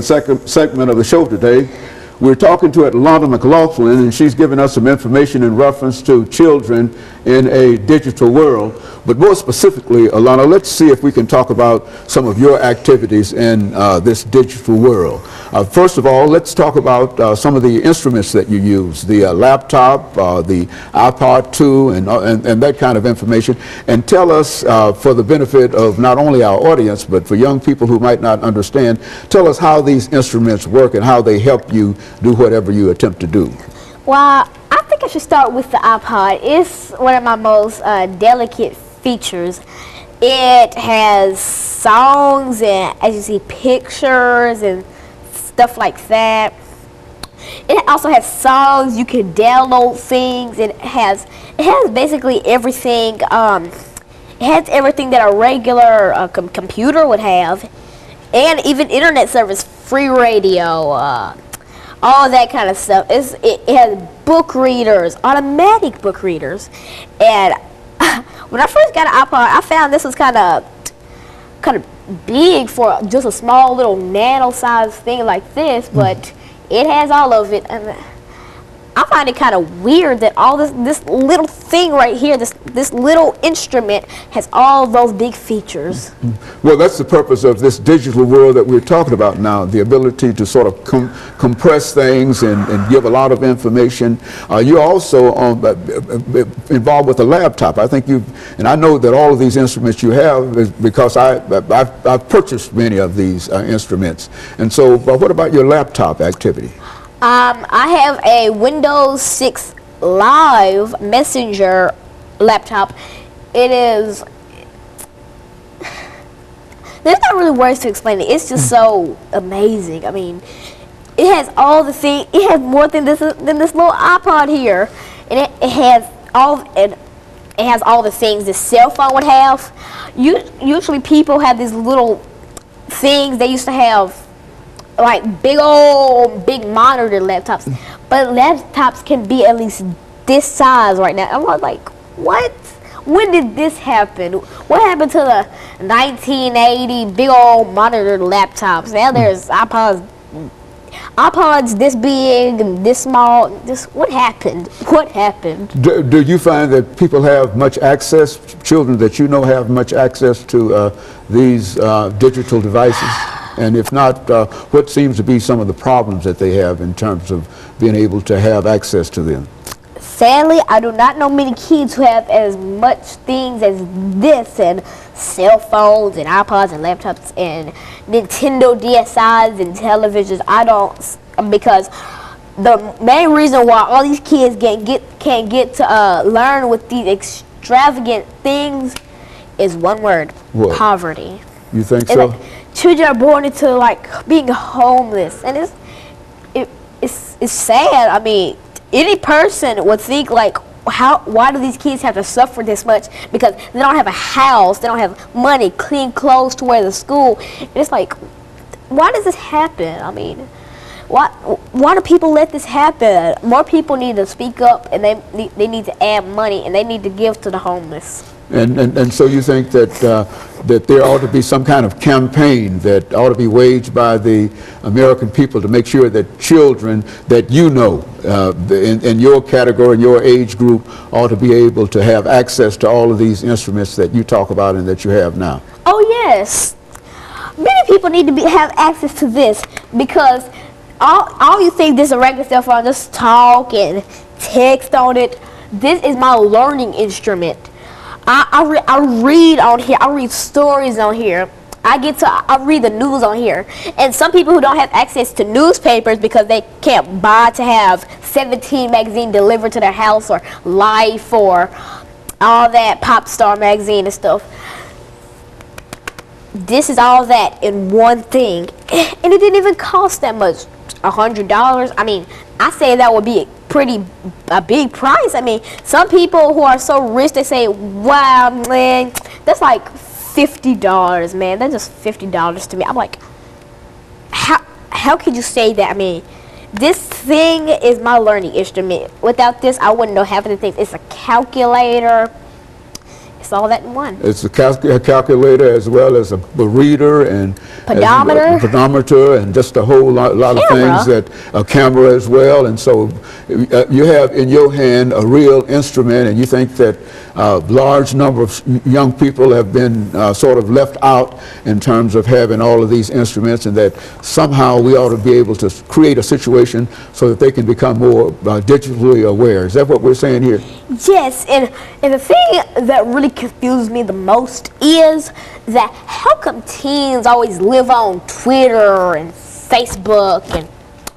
second segment of the show today. We're talking to Alana McLaughlin, and she's giving us some information in reference to children in a digital world. But more specifically, Alana, let's see if we can talk about some of your activities in this digital world. First of all, let's talk about some of the instruments that you use, the laptop, the iPod 2, and that kind of information. And tell us, for the benefit of not only our audience, but for young people who might not understand, tell us how these instruments work and how they help you do whatever you attempt to do. Well, I think I should start with the iPod. It's one of my most delicate features. It has songs and, as you see, pictures and stuff like that. It also has songs. You can download things. It has basically everything. It has everything that a regular computer would have, and even internet service, free radio. All that kind of stuff. It has book readers, automatic book readers, and when I first got an iPod, I found this was kind of big for just a small little nano-sized thing like this, but it has all of it. And I find it kind of weird that all this little thing right here, this little instrument has all those big features. Well, that's the purpose of this digital world that we're talking about now, the ability to sort of compress things and give a lot of information. You're also involved with a laptop. I think and I know that all of these instruments you have is because I've purchased many of these instruments. And so, what about your laptop activity? I have a Windows 6 Live Messenger laptop. There's not really words to explain it. It's just so amazing. I mean, it has all the things. It has more than this little iPod here, and it has all the things this cell phone would have. Usually, people have these little things they used to have, like big monitor laptops, but laptops can be at least this size right now. I'm like, what? When did this happen? What happened to the 1980 big old monitor laptops? Now there's iPods this big and this small. What happened? What happened? Do you find that people have much access, children that you know have much access to these digital devices? And if not, what seems to be some of the problems that they have in terms of being able to have access to them? Sadly, I do not know many kids who have as much things as this, and cell phones and iPods and laptops and Nintendo DSIs and televisions. I don't, because the main reason why all these kids can't get to learn with these extravagant things is one word: what? Poverty. You think so? Like, children are born into like being homeless, and it's sad. I mean, any person would think like, why do these kids have to suffer this much? Because they don't have a house, they don't have money, clean clothes to wear to school. And it's like, why does this happen? I mean, why do people let this happen? More people need to speak up, and they need to add money, and they need to give to the homeless. And so you think that that there ought to be some kind of campaign that ought to be waged by the American people to make sure that children that you know in your category, in your age group, ought to be able to have access to all of these instruments that you talk about and that you have now? Oh yes, many people need to have access to this, because all you think this is a regular cell phone, just talk and text on it. This is my learning instrument. I read on here. I read stories on here. I read the news on here. And some people who don't have access to newspapers because they can't buy to have 17 magazine delivered to their house, or Life, or all that Pop Star magazine and stuff. This is all that in one thing, and it didn't even cost that much. $100. I mean, I say that would be a big price. I mean, some people who are so rich, they say, wow, man, that's like $50, man. That's just $50 to me. I'm like, how could you say that? I mean, this thing is my learning instrument. Without this, I wouldn't know half of the things. It's a calculator. It's all that in one. It's a calculator as well as a reader and pedometer and just a whole lot of things, that a camera as well. And so you have in your hand a real instrument, and you think that a large number of young people have been sort of left out in terms of having all of these instruments, and that somehow we ought to be able to create a situation so that they can become more digitally aware. Is that what we're saying here? Yes, and the thing that really confuses me the most is that how come teens always live on Twitter and Facebook and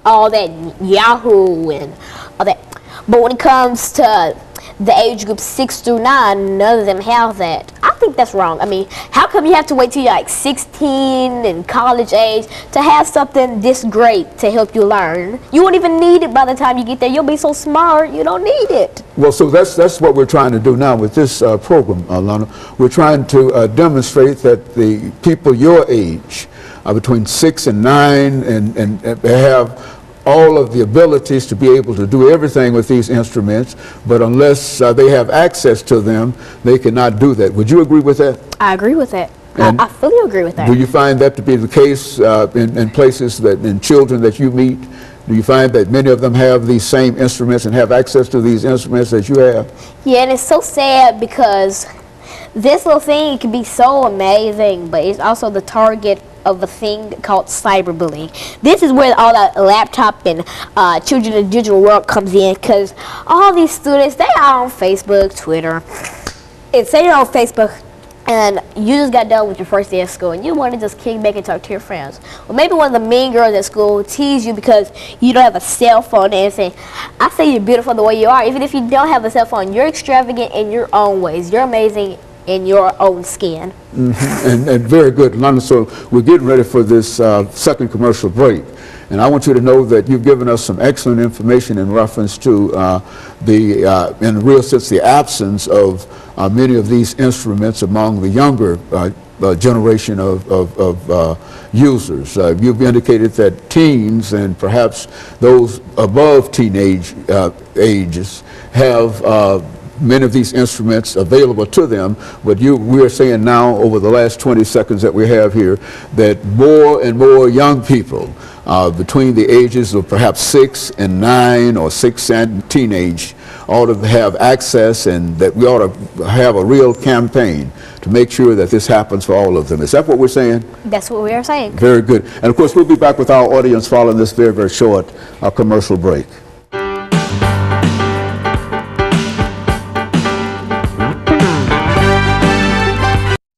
all that, Yahoo and all that, but when it comes to the age group 6 through 9, none of them have that. I think that's wrong. I mean, how come you have to wait till you're like 16 and college age to have something this great to help you learn? You won't even need it by the time you get there. You'll be so smart, you don't need it. Well, so that's what we're trying to do now with this program, Alana. We're trying to demonstrate that the people your age, between 6 and 9, and have all of the abilities to be able to do everything with these instruments, but unless they have access to them, they cannot do that. Would you agree with that? I agree with that. I fully agree with that. Do you find that to be the case in places in children that you meet? Do you find that many of them have these same instruments and have access to these instruments that you have? Yeah, and it's so sad because this little thing can be so amazing, but it's also the target of a thing called cyberbullying. This is where all the laptop and children in the digital world comes in, because all these students, they are on Facebook, Twitter. And say you're on Facebook and you just got done with your first day of school and you want to just kick back and talk to your friends. Well, maybe one of the mean girls at school tease you because you don't have a cell phone and say, I say you're beautiful the way you are. Even if you don't have a cell phone, you're extravagant in your own ways. You're amazing in your own skin. Mm-hmm. and very good, Lana. So we're getting ready for this second commercial break. And I want you to know that you've given us some excellent information in reference to in a real sense, the absence of many of these instruments among the younger generation of users. You've indicated that teens and perhaps those above teenage ages have many of these instruments available to them, but we are saying now over the last 20 seconds that we have here that more and more young people between the ages of perhaps 6 and 9 or 6 and teenage ought to have access, and that we ought to have a real campaign to make sure that this happens for all of them. Is that what we're saying? That's what we are saying. Very good. And of course we'll be back with our audience following this very, very short commercial break.